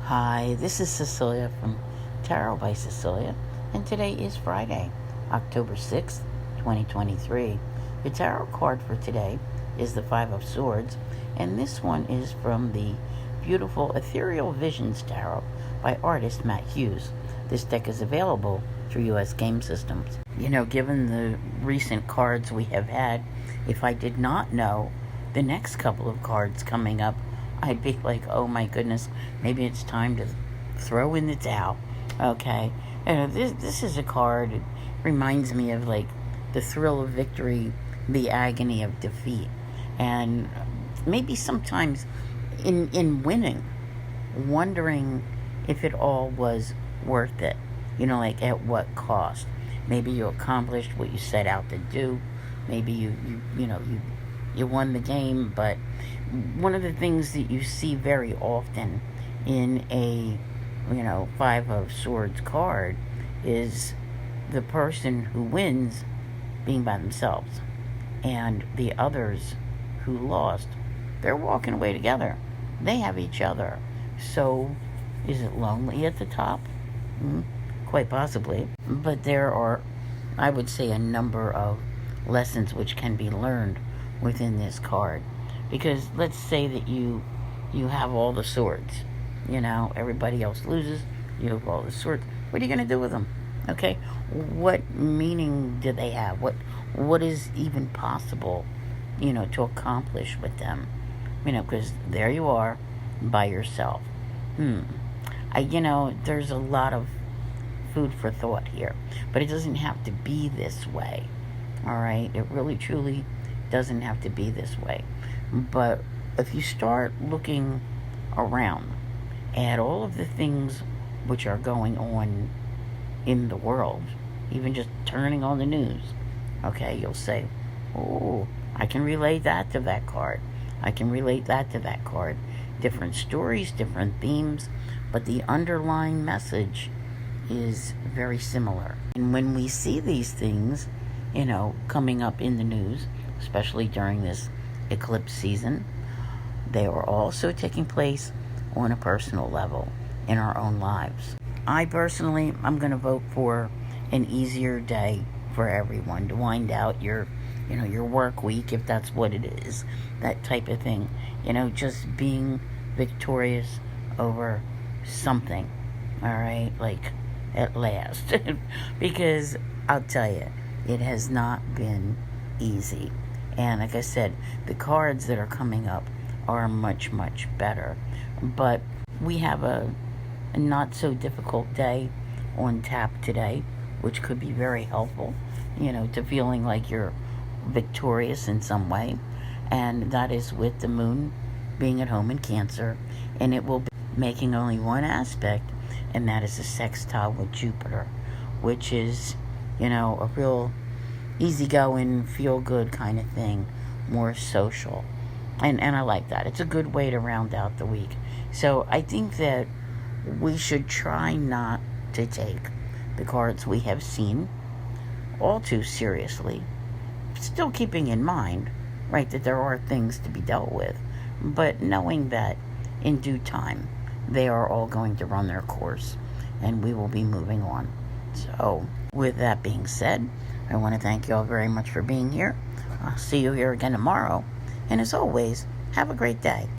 Hi, this is Cecilia from Tarot by Cecilia, and today is Friday, October 6th, 2023. The tarot card for today is the Five of Swords, and this one is from the beautiful Ethereal Visions Tarot by artist Matt Hughes. This deck is available through U.S. game systems. You know, given the recent cards we have had, if I did not know the next couple of cards coming up, I'd be like, oh my goodness, maybe it's time to throw in the towel. Okay, this is a card. It reminds me of like the thrill of victory, the agony of defeat, and maybe sometimes in winning, wondering if it all was worth it. You know, like at what cost? Maybe you accomplished what you set out to do. Maybe you won the game, but one of the things that you see very often in a Five of Swords card is the person who wins being by themselves, and the others who lost, they're walking away together. They have each other. So is it lonely at the top? Quite possibly. But there are, I would say, a number of lessons which can be learned within this card. Because let's say that you have all the swords. Everybody else loses. You have all the swords. What are you going to do with them? Okay? What meaning do they have? What is even possible, to accomplish with them? Because there you are by yourself. There's a lot of food for thought here. But it doesn't have to be this way. All right? It really, truly doesn't have to be this way. But if you start looking around at all of the things which are going on in the world, even just turning on the news, okay, you'll say, oh, I can relate that to that card. I can relate that to that card. Different stories, different themes, but the underlying message is very similar. And when we see these things, coming up in the news, especially during this eclipse season, they are also taking place on a personal level in our own lives. I personally, I'm going to vote for an easier day for everyone to wind out your work week, if that's what it is, that type of thing. Just being victorious over something, all right, like at last. Because I'll tell you, it has not been easy. And like I said, the cards that are coming up are much, much better. But we have a not so difficult day on tap today, which could be very helpful, to feeling like you're victorious in some way. And that is with the moon being at home in Cancer. And it will be making only one aspect, and that is a sextile with Jupiter, which is, a real easygoing, feel-good kind of thing, more social. And I like that. It's a good way to round out the week. So I think that we should try not to take the cards we have seen all too seriously. Still keeping in mind, right, that there are things to be dealt with, but knowing that in due time, they are all going to run their course, and we will be moving on. So, with that being said, I want to thank you all very much for being here. I'll see you here again tomorrow. And as always, have a great day.